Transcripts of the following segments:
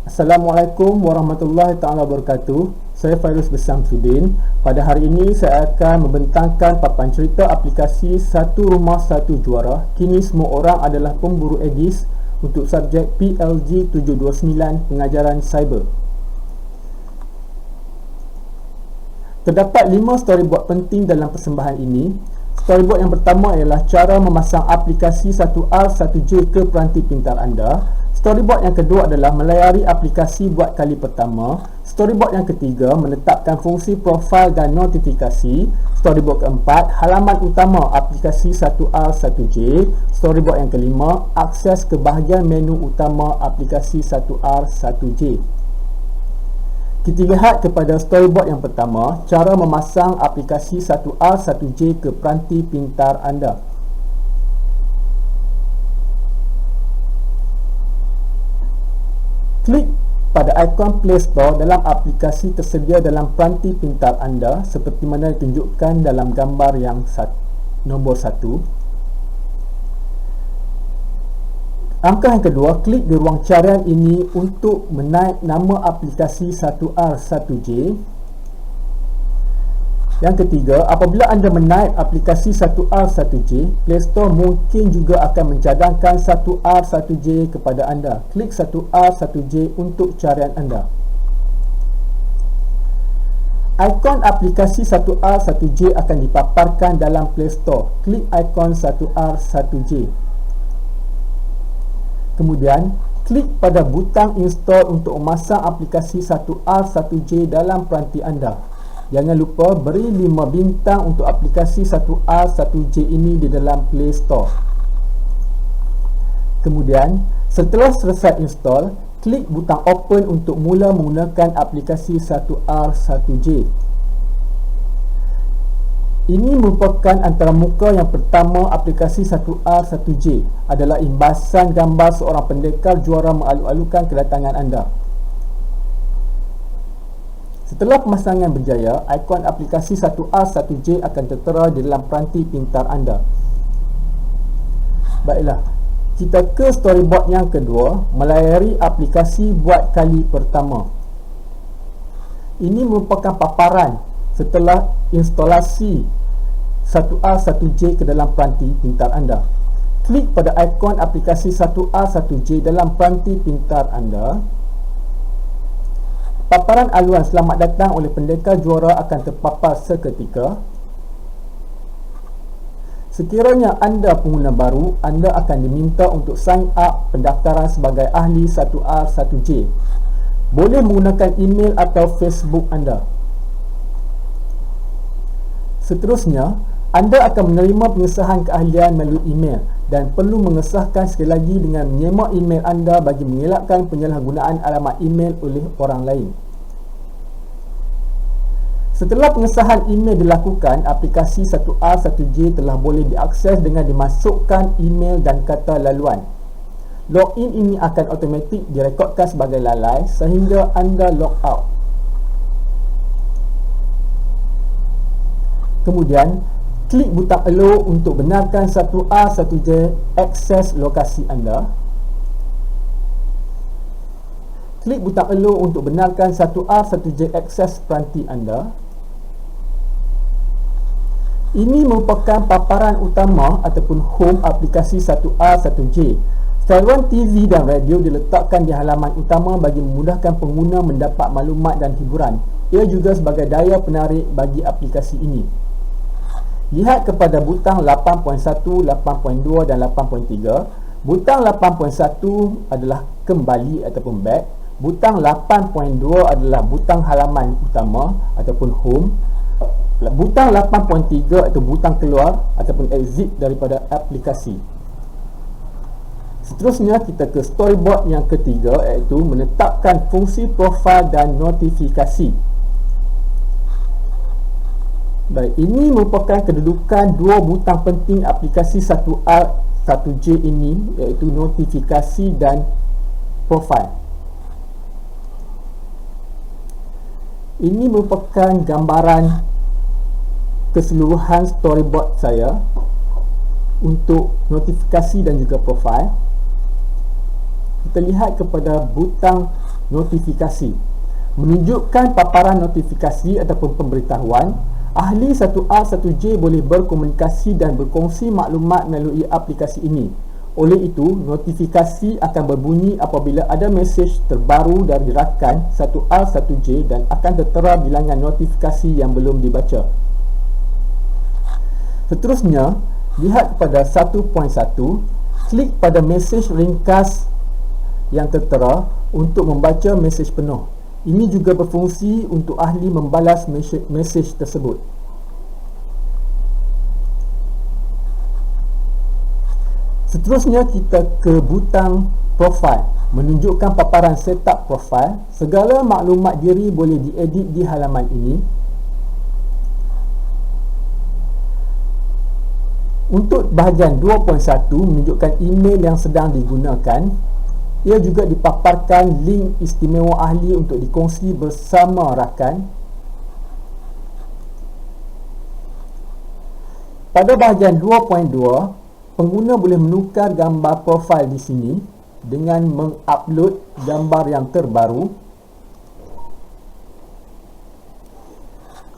Assalamualaikum warahmatullahi taala wabarakatuh. Saya Fairuz Bersamsudin. Pada hari ini saya akan membentangkan papan cerita aplikasi Satu Rumah Satu Juara. Kini semua orang adalah pemburu Aegis untuk subjek PLG 729 pengajaran cyber. Terdapat 5 storyboard penting dalam persembahan ini. Storyboard yang pertama ialah cara memasang aplikasi 1R1J ke peranti pintar anda. Storyboard yang kedua adalah melayari aplikasi buat kali pertama. Storyboard yang ketiga menetapkan fungsi profil dan notifikasi. Storyboard keempat, halaman utama aplikasi 1R1J. Storyboard yang kelima, akses ke bahagian menu utama aplikasi 1R1J. Kita lihat kepada storyboard yang pertama, cara memasang aplikasi 1R1J ke peranti pintar anda. Klik pada ikon Play Store dalam aplikasi tersedia dalam peranti pintar anda seperti mana ditunjukkan dalam gambar yang nombor 1. Langkah yang kedua, klik di ruang carian ini untuk menaik nama aplikasi 1R1J. Yang ketiga, apabila anda menaik aplikasi 1R1J, Play Store mungkin juga akan mencadangkan 1R1J kepada anda. Klik 1R1J untuk carian anda. Ikon aplikasi 1R1J akan dipaparkan dalam Play Store. Klik ikon 1R1J. Kemudian, klik pada butang install untuk memasang aplikasi 1R1J dalam peranti anda. Jangan lupa beri 5 bintang untuk aplikasi 1R1J ini di dalam Play Store. Kemudian, setelah selesai install, klik butang open untuk mula menggunakan aplikasi 1R1J. Ini merupakan antara muka yang pertama aplikasi 1R1J adalah imbasan gambar seorang pendekar juara mengalu-alukan kedatangan anda. Setelah pemasangan berjaya, ikon aplikasi 1R1J akan tertera di dalam peranti pintar anda. Baiklah, kita ke storyboard yang kedua, melayari aplikasi buat kali pertama. Ini merupakan paparan setelah instalasi 1R1J ke dalam peranti pintar anda. Klik pada ikon aplikasi 1R1J dalam peranti pintar anda. Paparan aluan selamat datang oleh pendekar juara akan terpapar seketika. Sekiranya anda pengguna baru, anda akan diminta untuk sign up pendaftaran sebagai ahli 1R1J. Boleh menggunakan email atau Facebook anda. Seterusnya, anda akan menerima pengesahan keahlian melalui email dan perlu mengesahkan sekali lagi dengan menyemak email anda bagi mengelakkan penyalahgunaan alamat email oleh orang lain. Setelah pengesahan email dilakukan, aplikasi 1R1J telah boleh diakses dengan dimasukkan email dan kata laluan. Login ini akan automatik direkodkan sebagai lalai sehingga anda log out. Kemudian, klik butang allow untuk benarkan 1R1J akses lokasi anda. Klik butang allow untuk benarkan 1R1J akses peranti anda. Ini merupakan paparan utama ataupun home aplikasi 1R1J. Saluran TV dan radio diletakkan di halaman utama bagi memudahkan pengguna mendapat maklumat dan hiburan. Ia juga sebagai daya penarik bagi aplikasi ini. Lihat kepada butang 8.1, 8.2 dan 8.3. Butang 8.1 adalah kembali ataupun back. Butang 8.2 adalah butang halaman utama ataupun home. Butang 8.3 itu butang keluar ataupun exit daripada aplikasi. Seterusnya kita ke storyboard yang ketiga, iaitu menetapkan fungsi profil dan notifikasi. Baik, ini merupakan kedudukan dua butang penting aplikasi 1R1J ini, iaitu notifikasi dan profil. Ini merupakan gambaran keseluruhan storyboard saya untuk notifikasi dan juga profil. Kita lihat kepada butang notifikasi. Menunjukkan paparan notifikasi ataupun pemberitahuan, ahli 1R 1J boleh berkomunikasi dan berkongsi maklumat melalui aplikasi ini. Oleh itu, notifikasi akan berbunyi apabila ada mesej terbaru dari rakan 1R 1J dan akan tertera bilangan notifikasi yang belum dibaca. Seterusnya, lihat kepada 1.1, klik pada mesej ringkas yang tertera untuk membaca mesej penuh. Ini juga berfungsi untuk ahli membalas mesej tersebut. Seterusnya kita ke butang profil, menunjukkan paparan setup profil. Segala maklumat diri boleh diedit di halaman ini. Untuk bahagian 2.1 menunjukkan email yang sedang digunakan. Ia juga dipaparkan link istimewa ahli untuk dikongsi bersama rakan. Pada bahagian 2.2, pengguna boleh menukar gambar profil di sini dengan mengupload gambar yang terbaru.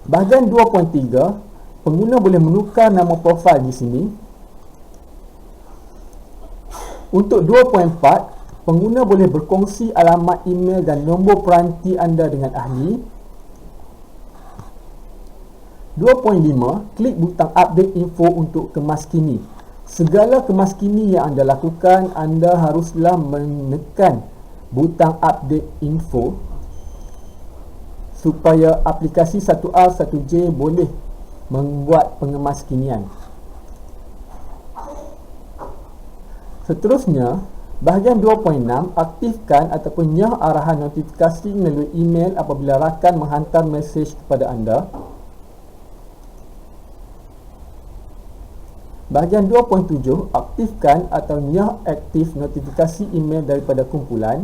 Bahagian 2.3, pengguna boleh menukar nama profil di sini. Untuk 2.4, pengguna boleh berkongsi alamat email dan nombor peranti anda dengan ahli. 2.5, klik butang update info untuk kemaskini. Segala kemaskini yang anda lakukan, anda haruslah menekan butang update info supaya aplikasi 1R 1J boleh membuat pengemaskinian. Seterusnya, bahagian 2.6, aktifkan ataupun nyah arahan notifikasi melalui email apabila rakan menghantar mesej kepada anda. Bahagian 2.7, aktifkan atau nyah aktif notifikasi email daripada kumpulan.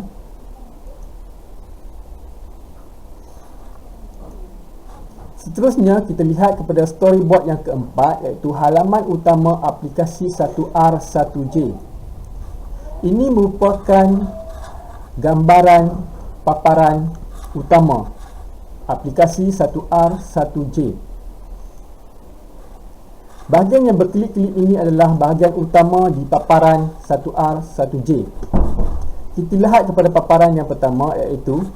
Seterusnya, kita lihat kepada storyboard yang keempat, iaitu halaman utama aplikasi 1R 1J. Ini merupakan gambaran paparan utama aplikasi 1R 1J. Bahagian yang berkelip-kelip ini adalah bahagian utama di paparan 1R 1J. Kita lihat kepada paparan yang pertama, iaitu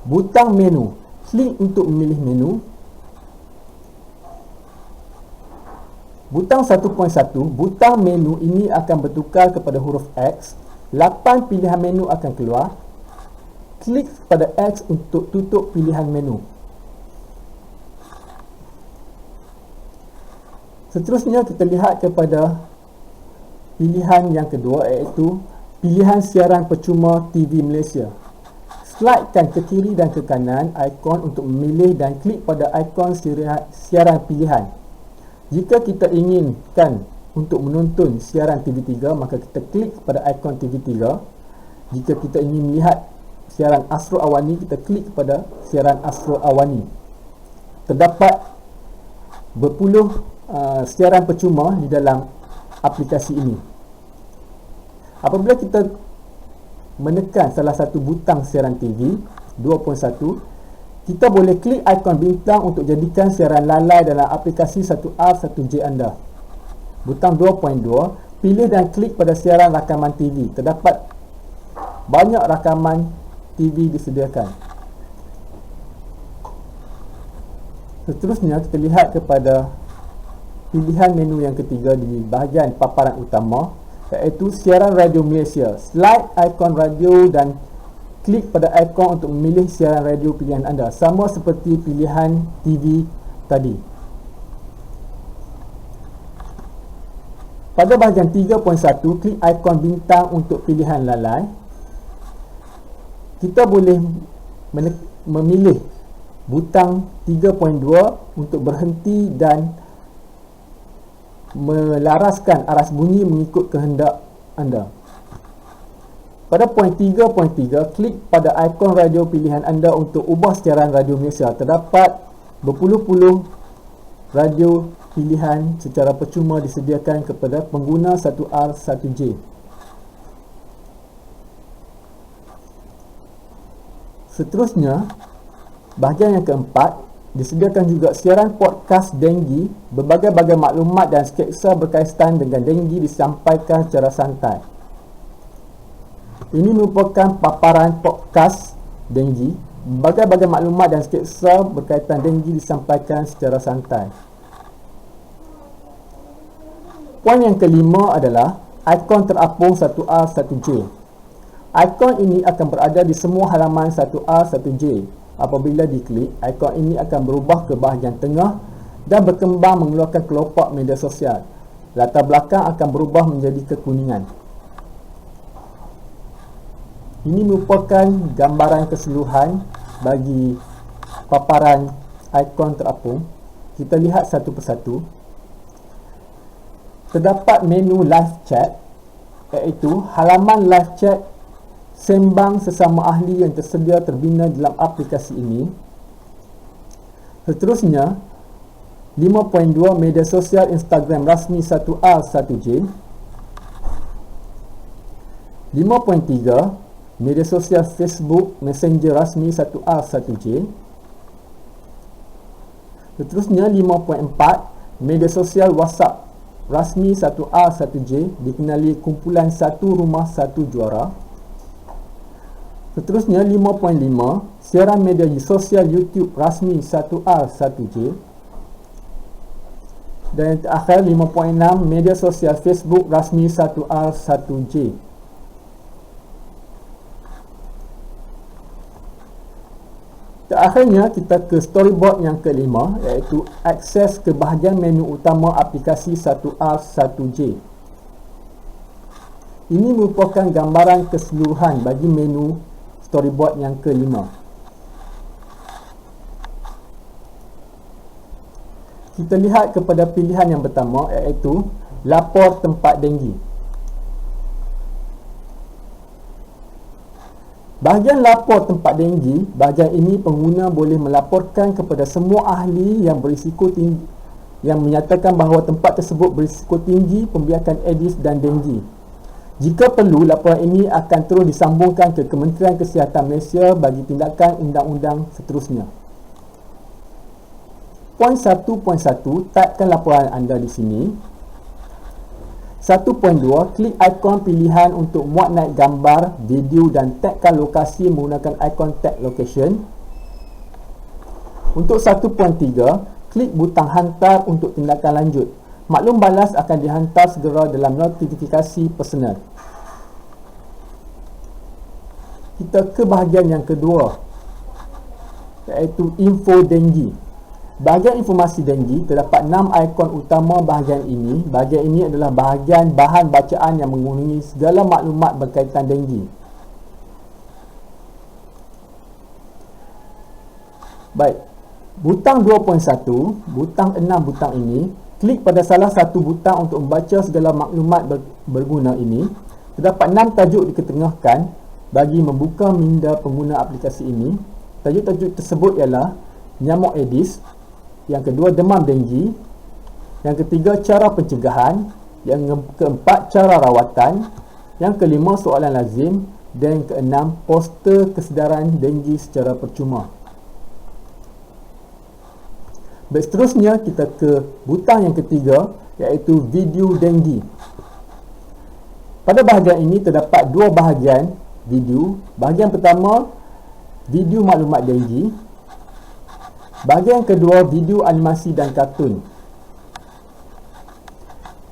butang menu. Klik untuk memilih menu. Butang 1.1, butang menu ini akan bertukar kepada huruf X. 8 pilihan menu akan keluar. Klik pada X untuk tutup pilihan menu. Seterusnya kita lihat kepada pilihan yang kedua, iaitu pilihan siaran percuma TV Malaysia. Slidekan ke kiri dan ke kanan ikon untuk memilih dan klik pada ikon siaran pilihan. Jika kita inginkan untuk menonton siaran TV3, maka kita klik pada ikon TV3. Jika kita ingin melihat siaran Astro Awani, kita klik pada siaran Astro Awani. Terdapat berpuluh siaran percuma di dalam aplikasi ini. Apabila kita menekan salah satu butang siaran TV 2.1, kita boleh klik ikon bintang untuk jadikan siaran lalai dalam aplikasi 1R 1J anda. Butang 2.2, pilih dan klik pada siaran rakaman TV. Terdapat banyak rakaman TV disediakan. Seterusnya, kita lihat kepada pilihan menu yang ketiga di bahagian paparan utama, iaitu siaran radio Malaysia. Slide ikon radio dan klik pada ikon untuk memilih siaran radio pilihan anda, sama seperti pilihan TV tadi. Pada bahagian 3.1, klik ikon bintang untuk pilihan lalai. Kita boleh memilih butang 3.2 untuk berhenti dan melaraskan aras bunyi mengikut kehendak anda. Pada poin 3.3, klik pada ikon radio pilihan anda untuk ubah siaran radio Malaysia. Terdapat berpuluh-puluh radio pilihan secara percuma disediakan kepada pengguna 1R 1J. Seterusnya, bahagian yang keempat, disediakan juga siaran podcast denggi. Berbagai-bagai maklumat dan sketsa berkaitan dengan denggi disampaikan secara santai. Ini merupakan paparan podcast denggi. Berbagai-bagai maklumat dan sketsa berkaitan denggi disampaikan secara santai. Poin yang kelima adalah ikon terapung 1R 1J. Ikon ini akan berada di semua halaman 1R 1J. Apabila diklik, ikon ini akan berubah ke bahagian tengah dan berkembang mengeluarkan kelopak media sosial. Latar belakang akan berubah menjadi kekuningan. Ini merupakan gambaran keseluruhan bagi paparan ikon terapung. Kita lihat satu persatu. Terdapat menu live chat, iaitu halaman live chat sembang sesama ahli yang tersedia terbina dalam aplikasi ini. Seterusnya, 5.2 media sosial Instagram rasmi 1R 1J. 5.3 media sosial Facebook Messenger rasmi 1R 1J. Seterusnya, 5.4 media sosial WhatsApp rasmi 1R 1J, dikenali kumpulan satu rumah satu juara. Seterusnya, 5.5 siaran media sosial YouTube rasmi 1R 1J. Dan yang terakhir, 5.6 media sosial Facebook rasmi 1R 1J. Terakhirnya, kita ke storyboard yang kelima, iaitu akses ke bahagian menu utama aplikasi 1R 1J. Ini merupakan gambaran keseluruhan bagi menu storyboard yang kelima. Kita lihat kepada pilihan yang pertama, iaitu lapor tempat denggi. Bahagian lapor tempat denggi, bahagian ini pengguna boleh melaporkan kepada semua ahli yang berisiko tinggi, yang menyatakan bahawa tempat tersebut berisiko tinggi pembiakan Aedes dan denggi. Jika perlu, laporan ini akan terus disambungkan ke Kementerian Kesihatan Malaysia bagi tindakan undang-undang seterusnya. Poin 1.1, typekan laporan anda di sini. 1.2, klik ikon pilihan untuk muat naik gambar, video dan tagkan lokasi menggunakan ikon tag location. Untuk 1.3, klik butang hantar untuk tindakan lanjut. Maklum balas akan dihantar segera dalam notifikasi personal. Kita ke bahagian yang kedua, iaitu info denggi. Bahagian informasi denggi, terdapat 6 ikon utama bahagian ini. Bahagian ini adalah bahagian bahan bacaan yang mengandungi segala maklumat berkaitan denggi. Baik, butang 2.1, butang 6 butang ini, klik pada salah satu butang untuk membaca segala maklumat berguna ini. Terdapat 6 tajuk diketengahkan bagi membuka minda pengguna aplikasi ini. Tajuk-tajuk tersebut ialah nyamuk Aedes, yang kedua demam denggi, yang ketiga cara pencegahan, yang keempat cara rawatan, yang kelima soalan lazim, dan yang keenam poster kesedaran denggi secara percuma. Baik, seterusnya kita ke butang yang ketiga, iaitu video denggi. Pada bahagian ini terdapat dua bahagian video. Bahagian pertama, video maklumat denggi. Bahagian kedua, video animasi dan kartun.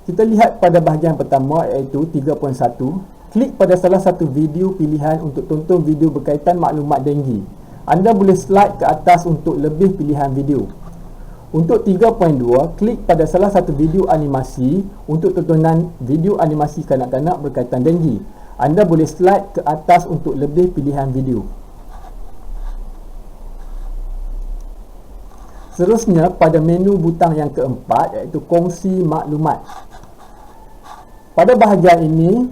Kita lihat pada bahagian pertama, iaitu 3.1. Klik pada salah satu video pilihan untuk tonton video berkaitan maklumat denggi. Anda boleh slide ke atas untuk lebih pilihan video. Untuk 3.2, klik pada salah satu video animasi untuk tontonan video animasi kanak-kanak berkaitan denggi. Anda boleh slide ke atas untuk lebih pilihan video. Seterusnya, pada menu butang yang keempat, iaitu kongsi maklumat. Pada bahagian ini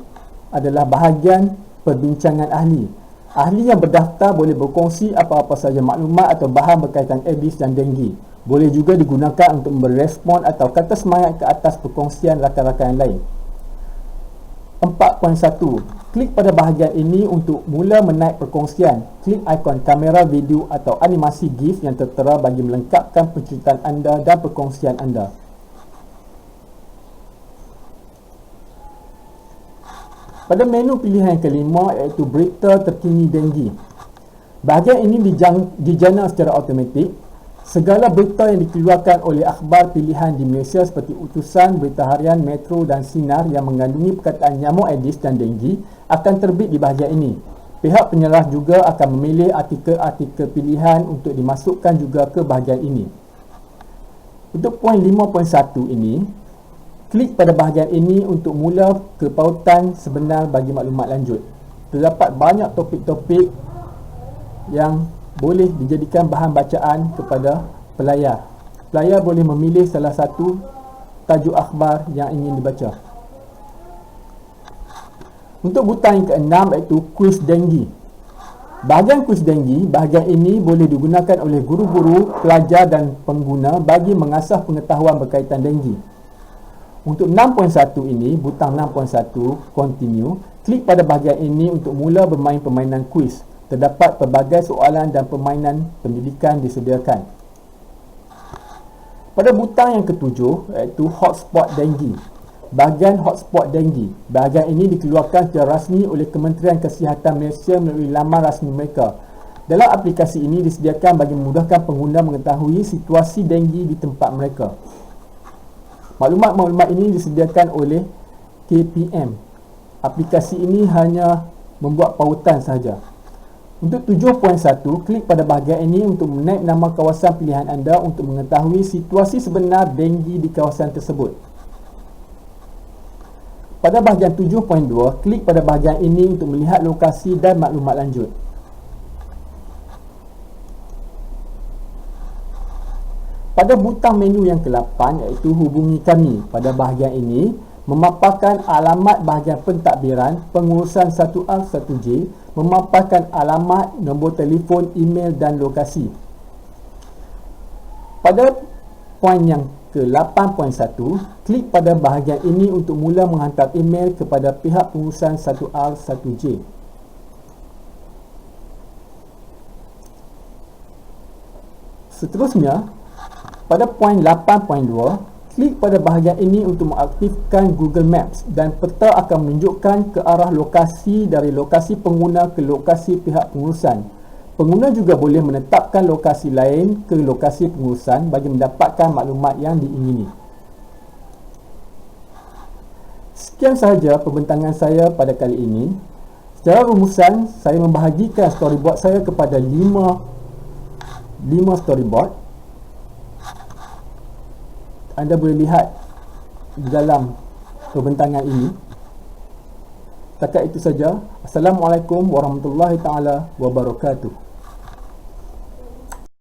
adalah bahagian perbincangan ahli. Ahli yang berdaftar boleh berkongsi apa-apa sahaja maklumat atau bahan berkaitan Aedes dan denggi. Boleh juga digunakan untuk memberi respon atau kata semangat ke atas perkongsian rakan-rakan yang lain. 4.1, Klik pada bahagian ini untuk mula menaik perkongsian. Klik ikon kamera video atau animasi GIF yang tertera bagi melengkapkan penceritaan anda dan perkongsian anda. Pada menu pilihan yang kelima iaitu berita terkini denggi. Bahagian ini dijana secara automatik. Segala berita yang dikeluarkan oleh akhbar pilihan di Malaysia seperti Utusan, Berita Harian, Metro dan Sinar yang mengandungi perkataan nyamuk Aedes dan denggi akan terbit di bahagian ini. Pihak penyerah juga akan memilih artikel-artikel pilihan untuk dimasukkan juga ke bahagian ini. Untuk poin 5.1 ini, klik pada bahagian ini untuk mula ke pautan sebenar bagi maklumat lanjut. Terdapat banyak topik-topik yang boleh dijadikan bahan bacaan kepada pelayar. Pelayar boleh memilih salah satu tajuk akhbar yang ingin dibaca. Untuk butang yang keenam iaitu kuis denggi. Bahagian kuis denggi, bahagian ini boleh digunakan oleh guru-guru, pelajar dan pengguna bagi mengasah pengetahuan berkaitan denggi. Untuk 6.1 ini, butang 6.1 continue, klik pada bahagian ini untuk mula bermain permainan kuis. Terdapat pelbagai soalan dan permainan pendidikan disediakan. Pada butang yang ketujuh iaitu hotspot denggi. Bahagian hotspot denggi. Bahagian ini dikeluarkan secara rasmi oleh Kementerian Kesihatan Malaysia melalui laman rasmi mereka. Dalam aplikasi ini disediakan bagi memudahkan pengguna mengetahui situasi denggi di tempat mereka. Maklumat-maklumat ini disediakan oleh KPM. Aplikasi ini hanya membuat pautan sahaja. Untuk 7.1, klik pada bahagian ini untuk menaik nama kawasan pilihan anda untuk mengetahui situasi sebenar denggi di kawasan tersebut. Pada bahagian 7.2, klik pada bahagian ini untuk melihat lokasi dan maklumat lanjut. Pada butang menu yang ke-8 iaitu hubungi kami. Pada bahagian ini memaparkan alamat bahagian pentadbiran, pengurusan 1A 1J, memaparkan alamat, nombor telefon, email dan lokasi. Pada poin yang ke-8.1, klik pada bahagian ini untuk mula menghantar email kepada pihak pengurusan 1A 1J. Seterusnya, pada poin 8.2, klik pada bahagian ini untuk mengaktifkan Google Maps dan peta akan menunjukkan ke arah lokasi dari lokasi pengguna ke lokasi pihak pengurusan. Pengguna juga boleh menetapkan lokasi lain ke lokasi pengurusan bagi mendapatkan maklumat yang diingini. Sekian sahaja pembentangan saya pada kali ini. Secara rumusan, saya membahagikan storyboard saya kepada 5 storyboard. Anda boleh lihat di dalam pembentangan ini. Setakat itu saja. Assalamualaikum warahmatullahi taala wabarakatuh.